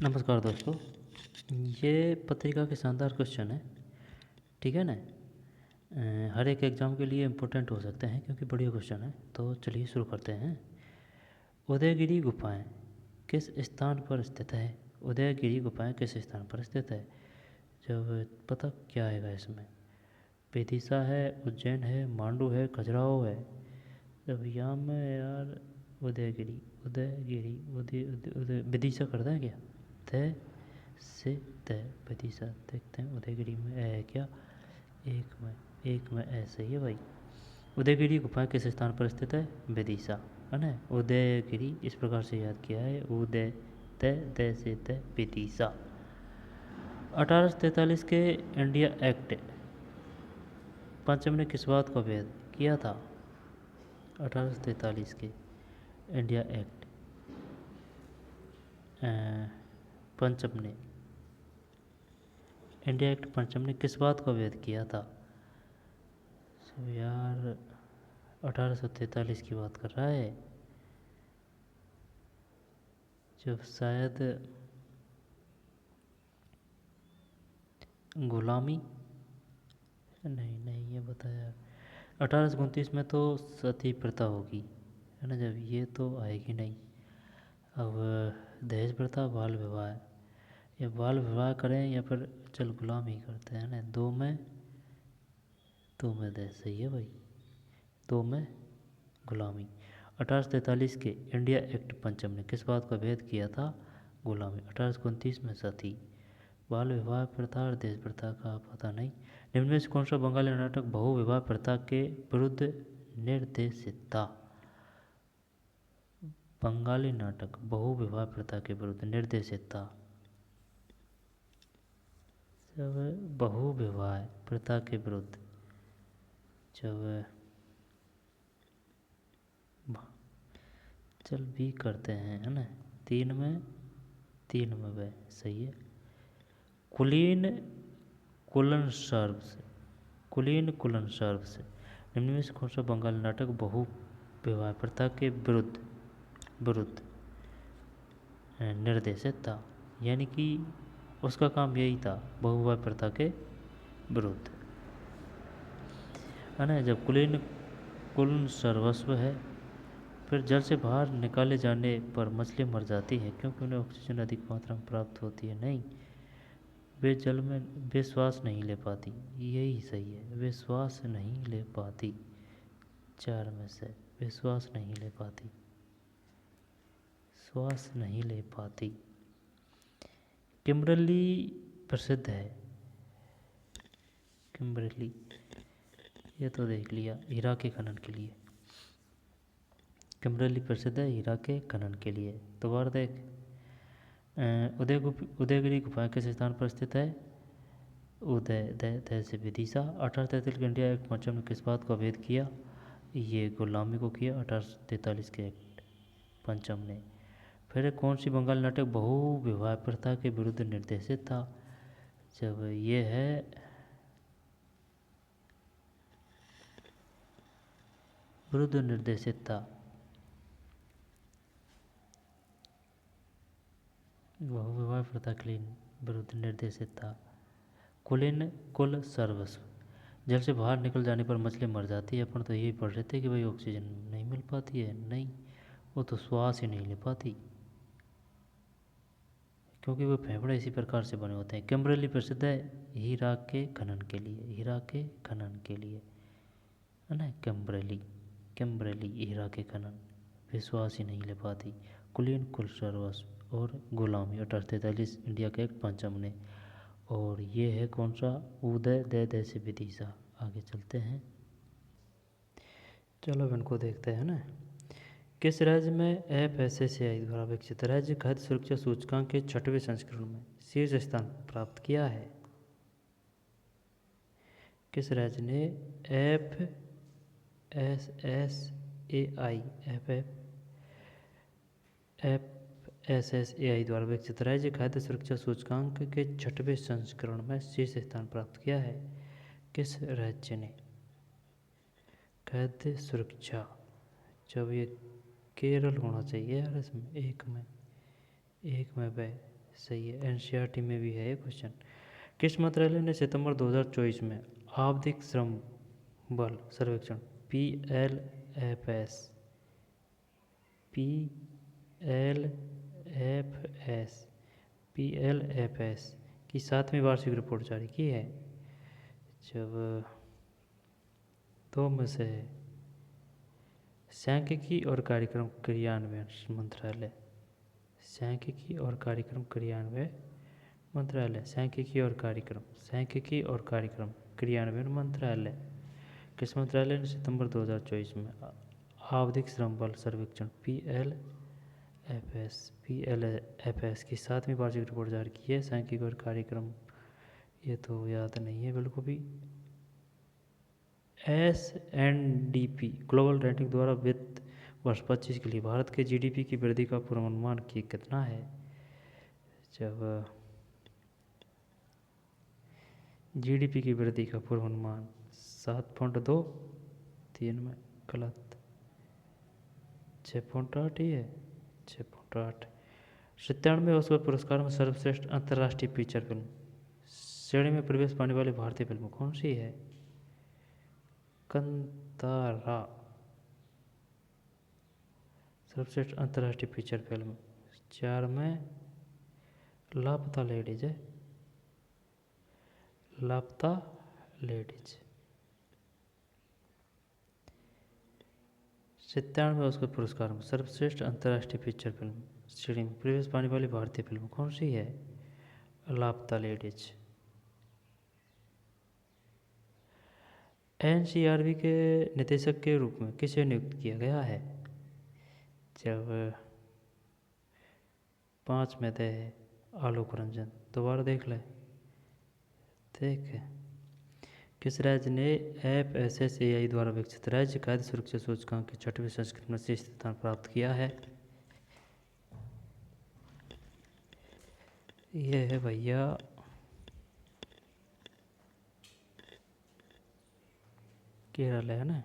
नमस्कार दोस्तों। ये पत्रिका के शानदार क्वेश्चन है, ठीक है ना। हर एक एग्ज़ाम के लिए इम्पोर्टेंट हो सकते हैं क्योंकि बढ़िया क्वेश्चन है। तो चलिए शुरू करते हैं। उदयगिरी गुफाएं किस स्थान पर स्थित है? उदयगिरी गुफाएं किस स्थान पर स्थित है? जब पता क्या आएगा इसमें? विदिशा है, उज्जैन है, मांडू है, खजुराहो है। जब यहाँ में यार उदयगिरी उदयगिरी उदय उदय उदय विदिशा करते हैं क्या? तय से तय विदिशा देखते हैं। उदयगिरी में है क्या? एक में ऐसे ही है भाई। उदयगिरी गुफा किस स्थान पर स्थित है? विदिशा, है ना। उदयगिरी इस प्रकार से याद किया है, उदय तय तय से तय विदिशा। 1843 के इंडिया एक्ट पंचम ने किस बात का भेद किया था? 1843 के इंडिया एक्ट पंचम ने इंडिया एक्ट पंचम ने किस बात का भेद किया था? सब यार 1843 की बात कर रहा है, जब शायद गुलामी, नहीं ये बताया। 1829 में तो सती प्रथा होगी, है ना। जब ये तो आएगी नहीं। अब दहेज प्रथा, बाल विवाह, या बाल विवाह करें या फिर चल गुलामी करते हैं ना। दो में दहेज सही है भाई, दो में गुलामी। 1843 के इंडिया एक्ट पंचम ने किस बात का भेद किया था? गुलामी। 1829 में सती, बाल विवाह प्रथा और दहेज प्रथा का पता नहीं। निम्न में से कौन सा बंगाली नाटक बहु विवाह प्रथा के विरुद्ध निर्देशित था? बंगाली नाटक बहु विवाह प्रथा के विरुद्ध निर्देशित था। जब बहु विवाह प्रथा के विरुद्ध, जब चल भी करते हैं, है ना। तीन में वह सही है। कुलीन कुलन सर्व से निम्न में से कौन सा बंगाली नाटक बहु विवाह प्रथा के विरुद्ध निर्देशित था? यानी कि उसका काम यही था, बहुविवाह प्रथा के विरुद्ध, है ना। जब कुल सर्वस्व है, फिर जल से बाहर निकाले जाने पर मछली मर जाती है क्योंकि उन्हें ऑक्सीजन अधिक मात्रा में प्राप्त होती है। नहीं, वे जल में वे श्वास नहीं ले पाती, यही सही है, वे श्वास नहीं ले पाती। चार में से वे श्वास नहीं ले पाती, श्वास नहीं ले पाती। किम्बरली प्रसिद्ध है, किम्बरली ये तो देख लिया, हीरा के खनन के लिए। किम्बरली प्रसिद्ध है हीरा के खनन के लिए। दोबारा देख, उदयगिरी गुफा किस स्थान पर स्थित है? उदय से विदिशा। 1833 के इंडिया एक्ट पंचम ने किस बात का भेद किया? ये गुलामी को किया 1843 के एक्ट पंचम ने। फिर कौन सी बंगाली नाटक बहु विवाह प्रथा के विरुद्ध निर्देशित था? जब ये है विरुद्ध निर्देशित था, बहु विवाह प्रथा के लिए विरुद्ध निर्देशित था। कुल सर्वस्व, जल से बाहर निकल जाने पर मछली मर जाती है। अपन तो यही पढ़ रहे थे कि भाई ऑक्सीजन नहीं मिल पाती है। नहीं, वो तो श्वास ही नहीं ले पाती, क्योंकि वो फेफड़े इसी प्रकार से बने होते हैं। किम्बरली प्रसिद्ध है हीरा के खनन के लिए, हीरा के खनन के लिए, है ना। किम्बरली हीरा के खनन, विश्वास ही नहीं ले पाती। कुल सर्वस्व और गुलामी 1843 इंडिया के एक पंचम ने। और ये है कौन सा? उदय से विदिशा। आगे चलते हैं, चलो अब इनको देखते हैं ना। किस राज्य में FSSAI द्वारा विकसित राज्य खाद्य सुरक्षा सूचकांक के 6वें संस्करण में शीर्ष स्थान प्राप्त किया है? किस राज्य ने FSSAI द्वारा विकसित राज्य खाद्य सुरक्षा सूचकांक के 6वें संस्करण में शीर्ष स्थान प्राप्त किया है? किस राज्य ने खाद्य सुरक्षा, जब ये केरल होना चाहिए यार, इसमें एक में वह सही है, एनसीईआरटी में भी है ये क्वेश्चन। किस मंत्रालय ने सितंबर 2024 में आवधिक श्रम बल सर्वेक्षण PLFS की 7वीं वार्षिक रिपोर्ट जारी की है? जब दो में से है सांख्यिकी और कार्यक्रम क्रियान्वयन मंत्रालय, सांख्यिकी और कार्यक्रम क्रियान्वयन मंत्रालय, सांख्यिकी और कार्यक्रम क्रियान्वयन मंत्रालय। किस मंत्रालय ने सितंबर 2024 में आवधिक श्रम बल सर्वेक्षण PLFS की 7वीं वार्षिक रिपोर्ट जारी की है? सांख्यिकी और कार्यक्रम, ये तो याद नहीं है बिल्कुल भी। SNDP ग्लोबल रेटिंग द्वारा वित्त वर्ष 25 के लिए भारत के GDP की वृद्धि का पूर्वानुमान कितना है? जब GDP की वृद्धि का पूर्वानुमान 7.2, 3 में गलत, 6.8 ही है, 6.8। 97वें ऑस्कर पुरस्कार में सर्वश्रेष्ठ अंतर्राष्ट्रीय फीचर फिल्म श्रेणी में प्रवेश पाने वाली भारतीय फिल्म कौन सी है? कंतारा सर्वश्रेष्ठ अंतर्राष्ट्रीय फीचर फिल्म। 4 में लापता लेडीज है, लापता लेडीज। 97वें ऑस्कर पुरस्कार में सर्वश्रेष्ठ अंतर्राष्ट्रीय फीचर फिल्म श्रेणी में प्रवेश पाने वाली भारतीय फिल्म कौन सी है? लापता लेडीज। एनसीईआरटी के निदेशक के रूप में किसे नियुक्त किया गया है? जब 5 में दे आलोक रंजन, दोबारा देख ले, देख। किस राज्य ने FSSAI द्वारा विकसित राज्य खाद्य सुरक्षा सूचकांक की 6वीं संस्करण में शीर्ष स्थान प्राप्त किया है? यह है भैया केरल है ना।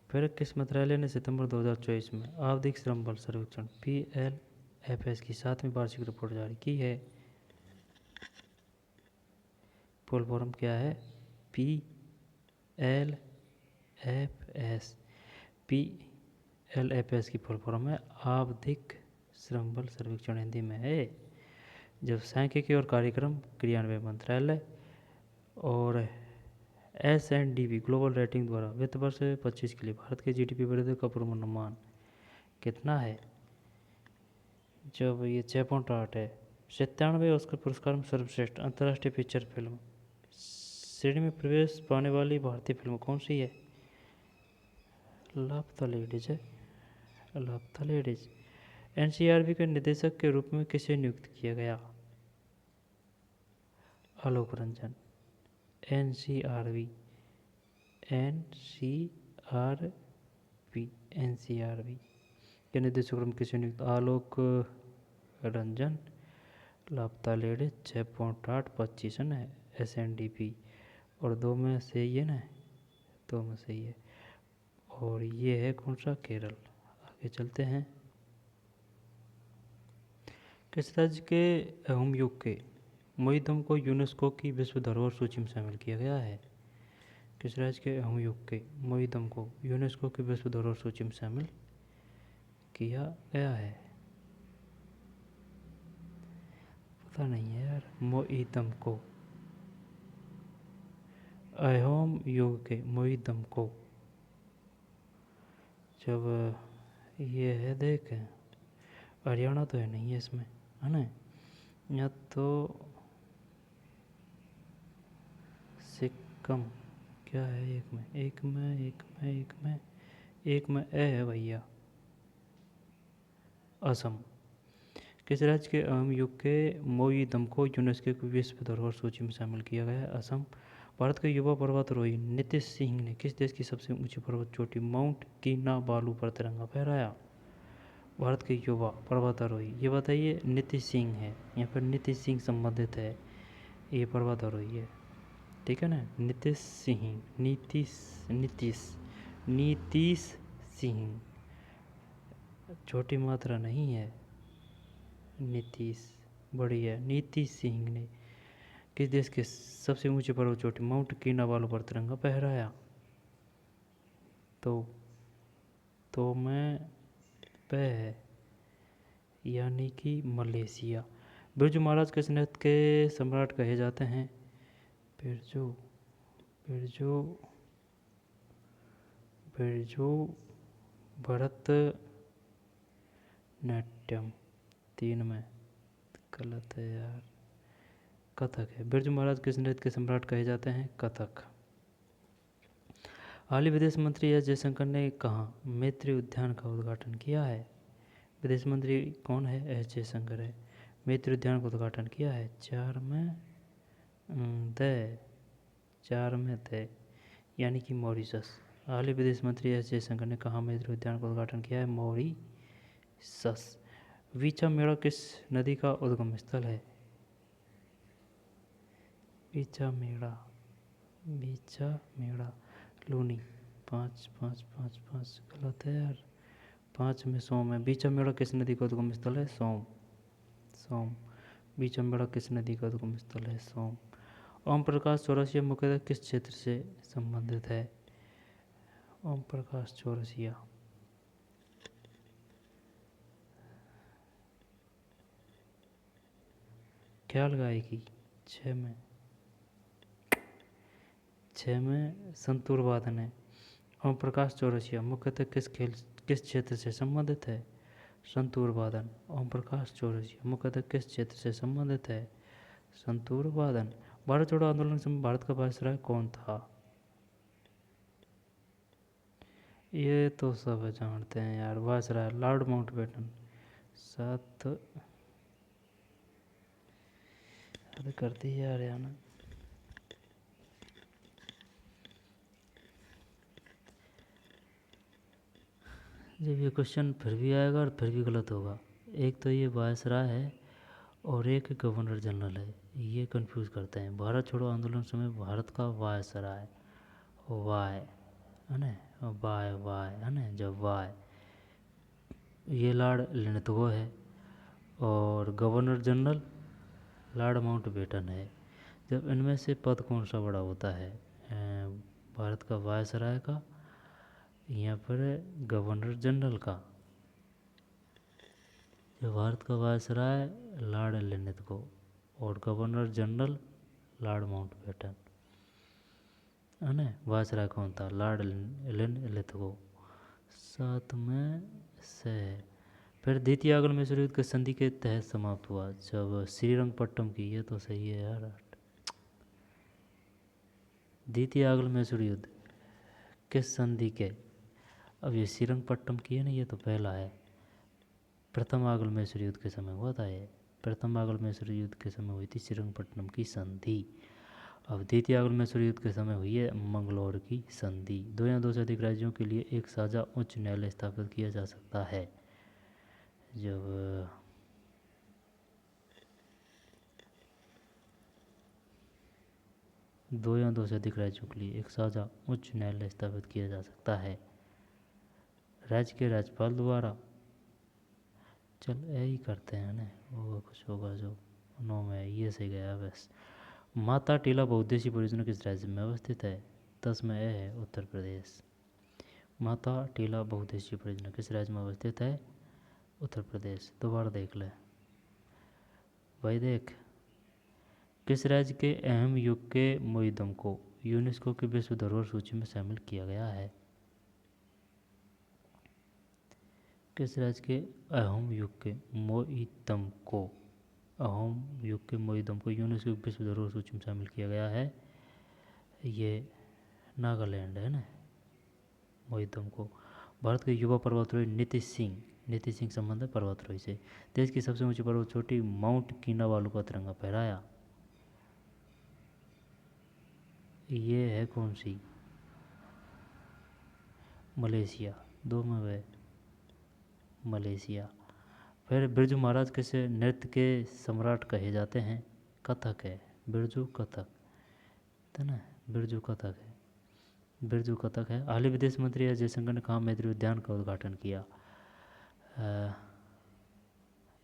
फिर किस मंत्रालय ने सितंबर 2024 में आवधिक श्रम बल सर्वेक्षण PLFS की 7वीं वार्षिक रिपोर्ट जारी की है? फुल फॉर्म क्या है? PLFS की फुल फॉर्म है आवधिक श्रम बल सर्वेक्षण, हिंदी में है। जब सांख्यिकी और कार्यक्रम क्रियान्वयन मंत्रालय और SNDP ग्लोबल रेटिंग द्वारा वित्त वर्ष 25 के लिए भारत के GDP वृद्धि का पूर्वानुमान कितना है? जब ये 6.8 है। 97वें ऑस्कर पुरस्कार में सर्वश्रेष्ठ अंतर्राष्ट्रीय फीचर फिल्म श्रेणी में प्रवेश पाने वाली भारतीय फिल्म कौन सी है? लापता लेडीज है, लापता लेडीज। एनसीईआरटी के निदेशक के रूप में किसे नियुक्त किया गया? आलोक रंजन। एनसीईआरटी के निदेशक के रूप में किसे नियुक्त? आलोक रंजन। लापता लेडीज 6.8, 25 है ना SNDP, और 2 में से ही है ना, 2 में से ही है। और ये है कौन सा? केरल। आगे चलते हैं। किस राज्य के अहोम युग के मोईदम को यूनेस्को की विश्व धरोहर सूची में शामिल किया गया है? किस राज्य के अहोम युग के मोईदम को यूनेस्को की विश्व धरोहर सूची में शामिल किया गया है? पता नहीं है यार। मोईदम को, अहोम युग के मोईदम को, जब ये है देख, हरियाणा तो है नहीं है इसमें, है ना, या तो सिक्किम, क्या है एक में ए है भैया, असम। किस राज्य के अहोम युग के मोईदम को यूनेस्को की विश्व धरोहर सूची में शामिल किया गया है? असम। भारत के युवा पर्वतारोही नीतीश सिंह ने किस देश की सबसे ऊंची पर्वत चोटी माउंट किनाबालू पर तिरंगा फहराया? भारत के युवा पर्वतारोही, ये बताइए नीतीश सिंह है, यहाँ पर नीतीश सिंह संबंधित है, ये पर्वतारोही है, ठीक है ना। नीतीश सिंह, छोटी मात्रा नहीं है, नीतीश। बढ़िया। नीति सिंह ने किस देश के सबसे ऊंचे पर्वत चोटी माउंट किनाबालू पर तिरंगा फहराया? तो मैं पे है, यानी कि मलेशिया। बिरजू महाराज किस नृत्य के सम्राट कहे जाते हैं? बिरजू बिरजू बिरजू भरतनाट्यम। 3 में गलत है यार, कथक है। बिरजू महाराज किस नृत्य के सम्राट कहे जाते हैं? कथक। हाल ही विदेश मंत्री एस जयशंकर ने कहाँ मैत्री उद्यान का उद्घाटन किया है? विदेश मंत्री कौन है? एस जयशंकर है। मैत्री उद्यान का उद्घाटन किया है 4 में द, यानी कि मॉरिशस। हाल ही विदेश मंत्री एस जयशंकर ने कहाँ मैत्री उद्यान का उद्घाटन किया है? मॉरिशस। वीचा मेड़ा किस नदी का उद्गम स्थल है? वीचा मेड़ा लूनी। 5 5 5 5 गलत है यार, 5 में सोम है। बीचा मेड़ा किस नदी का उद्गम स्थल है? सोम। बीचा मेड़ा किस नदी का उद्गम स्थल है? सोम। ओम प्रकाश चौरसिया मुख्यतः किस क्षेत्र से संबंधित है? ओम प्रकाश चौरसिया ख्याल गायकी। 6 में संतूर वादन है। ओम प्रकाश चौरसिया मुख्यतः किस क्षेत्र से संबंधित है? संतूर वादन। ओम प्रकाश चौरसिया मुख्यतः किस क्षेत्र से संबंधित है? संतूर वादन। भारत छोड़ो आंदोलन के समय भारत का वायसराय कौन था? ये तो सब जानते हैं यार, वायसराय लॉर्ड माउंटबेटन। 7 कर दी है हरियाणा। जब ये क्वेश्चन फिर भी आएगा और फिर भी गलत होगा। एक तो ये वायसराय है और एक गवर्नर जनरल है, ये कंफ्यूज करते हैं। भारत छोड़ो आंदोलन समय भारत का वायसराय वाय है ना, वाय है ना, जब वाय ये लॉर्ड लिनथगो है और गवर्नर जनरल लॉर्ड माउंटबेटन है। जब इनमें से पद कौन सा बड़ा होता है? भारत का वायसराय का या फिर गवर्नर जनरल का? जो भारत का वायसराय लॉर्ड लिनथगो और गवर्नर जनरल लॉर्ड माउंटबेटन है ना। वायसराय कौन था? लॉर्ड लिनथगो। 7 में से। फिर द्वितीय आंग्ल-मैसूर युद्ध किस संधि के तहत समाप्त हुआ? जब श्रीरंगपट्टम की। ये तो सही है यार। द्वितीय आंग्ल-मैसूर युद्ध किस संधि के? अब ये श्रीरंगपट्टम की है ना, ये तो पहला है। प्रथम आंग्ल-मैसूर युद्ध के समय हुआ था ये। प्रथम आंग्ल-मैसूर युद्ध के समय हुई थी श्रीरंगपट्टम की संधि। अब द्वितीय आंग्ल-मैसूर युद्ध के समय हुई है मंगलौर की संधि। 2 या 2 से अधिक राज्यों के लिए एक साझा उच्च न्यायालय स्थापित किया जा सकता है जब 2 या 2 से अधिक राज्यों के लिए एक साझा उच्च न्यायालय स्थापित किया जा सकता है राज्य के राज्यपाल द्वारा। चल यही करते हैं ना, वो कुछ होगा जो 9 में ये सही गया बस। माता टीला बहुउद्देशीय परियोजना किस राज्य में अवस्थित है? 10 में ए है उत्तर प्रदेश। माता टीला बहुउद्देशीय परियोजना किस राज्य में अवस्थित है? उत्तर प्रदेश। दोबारा देख ले भाई, देख। किस राज्य के अहम युग के मोईदम को यूनेस्को की विश्व धरोहर सूची में शामिल किया गया है? किस राज्य के अहम युग के मोईदम को यूनेस्को की विश्व धरोहर सूची में शामिल किया गया है? ये नागालैंड है ना, मोईदम को। भारत के युवा पर्वतारोही नीति सिंह संबंध है पर्वतारोही से। देश की सबसे ऊंची पर्वत चोटी माउंट किनाबालू का तिरंगा फहराया। ये है कौन सी? मलेशिया। 2 में वह मलेशिया। फिर बिरजू महाराज किसे नृत्य के सम्राट कहे जाते हैं? कथक है। बिरजू कथक है ना, बिरजू कथक है। हाल ही विदेश मंत्री एस जयशंकर ने कहाँ मैत्री उद्यान का उद्घाटन किया?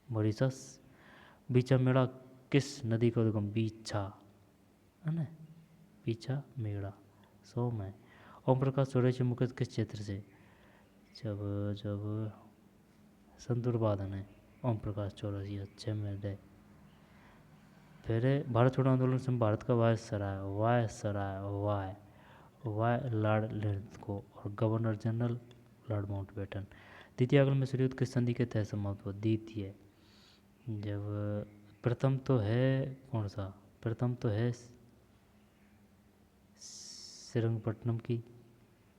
मॉरिशस। बीचा मेड़ा किस नदी का उद्गम? बीछा, है ना, बीचा मेड़ा सोम है। ओम प्रकाश चौरसिया मुख्यतः किस क्षेत्र से? जब जब संतुरवादन है ओम प्रकाश चौरसिया 6 में है। फिर भारत छोड़ो आंदोलन से भारत का वाय लॉर्ड लिंटन को और गवर्नर जनरल लॉर्ड माउंटबेटन। द्वितीय आंग्ल मिश्र युद्ध किस संधि के तहत समाप्त हुआ? द्वितीय, जब प्रथम तो है कौन सा? प्रथम तो है श्रीरंगपट्टनम की,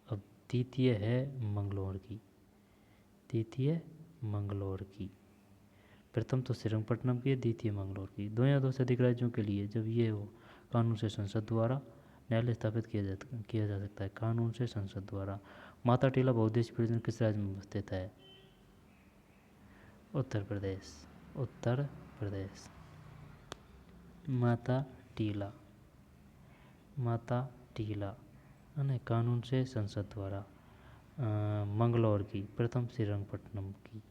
अब द्वितीय है मंगलोर की। द्वितीय मंगलोर की, प्रथम तो श्रीरंगपट्टनम की है, द्वितीय मंगलोर की। दो या दो से अधिक राज्यों के लिए जब ये हो कानून से संसद द्वारा न्यायालय स्थापित किया जा सकता है। कानून से संसद द्वारा। माता टीला बहुउद्देशीय परियोजना किस राज्य में स्थित है? उत्तर प्रदेश। उत्तर प्रदेश। माता टीला, माता टीला है ना, कानून से संसद द्वारा। मंगलौर की, प्रथम श्रीरंगपट्टनम की।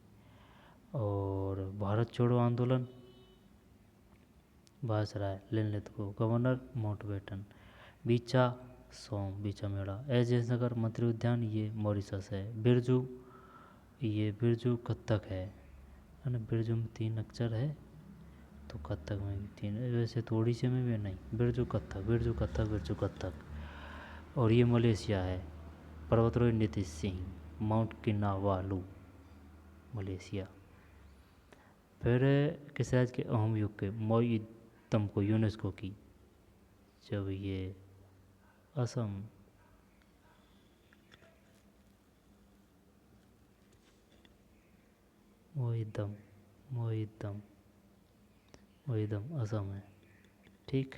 और भारत छोड़ो आंदोलन वायसराय लिनलित को, गवर्नर माउंटबेटन। बीचा सोम, बीचा मेड़ा। एस जयशंकर मंत्री उद्यान ये मॉरिशस है। बिरजू, ये बिरजू कत्थक है ना, बिरजू में 3 अक्षर है तो कत्थक में भी 3, वैसे तो ओडिशा में भी नहीं। बिरजू कत्थक, बिरजू कत्थक, बिरजू कत्थक। और ये मलेशिया है। पर्वतारोही नीतीश सिंह, माउंट किनावालू, मलेशिया। फिर किस राज्य के अहम युग के मोइदम को यूनेस्को की? जब ये असम। मोइदम, मोइदम, मोइदम असम है। ठीक।